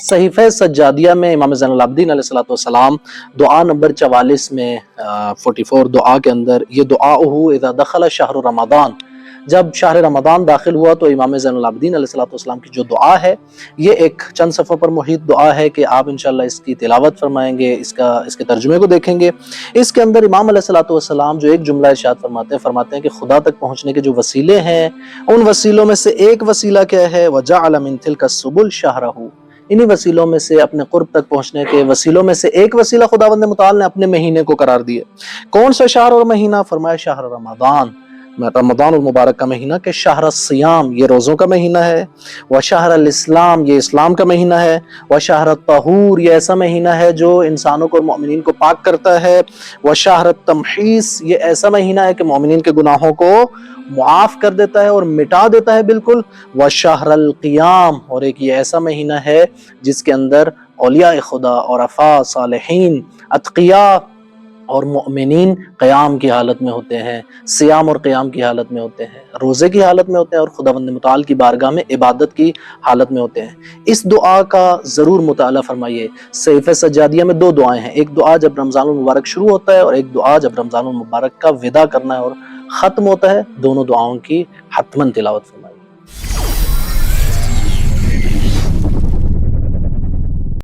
صحیفہ سجادیہ میں امام زین العابدین علیہ السلام دعا نمبر 44 میں 44 دعا کے اندر یہ دعاؤہ اذا دخل شہر رمضان، جب شہر رمضان داخل ہوا تو امام زین العابدین علیہ السلام کی جو دعا ہے یہ ایک چند صفحوں پر محیط دعا ہے کہ آپ انشاءاللہ اس کی تلاوت فرمائیں گے، اس کے ترجمے کو دیکھیں گے۔ اس کے اندر امام علیہ السلام جو ایک جملہ ارشاد فرماتے ہیں کہ خدا تک پہنچنے کے جو وسیلے ہیں ان وسیلوں میں سے ایک وسیلہ کیا ہے؟ وَجَعَلَ مِن تِلْكَ السُّبُلِ شَهْرَهُ، انہی وسیلوں میں سے، اپنے قرب تک پہنچنے کے وسیلوں میں سے ایک وسیلہ خداوند متعال نے اپنے مہینے کو قرار دیا۔ کون سا شہر اور مہینہ؟ فرمایا شہر رمضان، رمضان المبارک کا مہینہ، کہ شہر الصیام یہ روزوں کا مہینہ ہے، وشہر الاسلام یہ اسلام کا مہینہ ہے، وشہر الطہور یہ ایسا مہینہ ہے جو انسانوں کو اور مومنین کو پاک کرتا ہے، وشہر التمحیص یہ ایسا مہینہ ہے کہ مومنین کے گناہوں کو معاف کر دیتا ہے اور مٹا دیتا ہے بالکل، وشہر القیام اور ایک یہ ایسا مہینہ ہے جس کے اندر اولیاء خدا اور عفا صالحین اتقیاء اور مؤمنین قیام کی حالت میں ہوتے ہیں، صیام اور قیام کی حالت میں ہوتے ہیں، روزے کی حالت میں ہوتے ہیں اور خداوند متعال کی بارگاہ میں عبادت کی حالت میں ہوتے ہیں۔ اس دعا کا ضرور مطالعہ فرمائیے۔ صحیفہ سجادیہ میں دو دعائیں ہیں، ایک دعا جب رمضان المبارک شروع ہوتا ہے اور ایک دعا جب رمضان المبارک کا وداع کرنا ہے اور ختم ہوتا ہے، دونوں دعاؤں کی حتماً تلاوت فرمائیے۔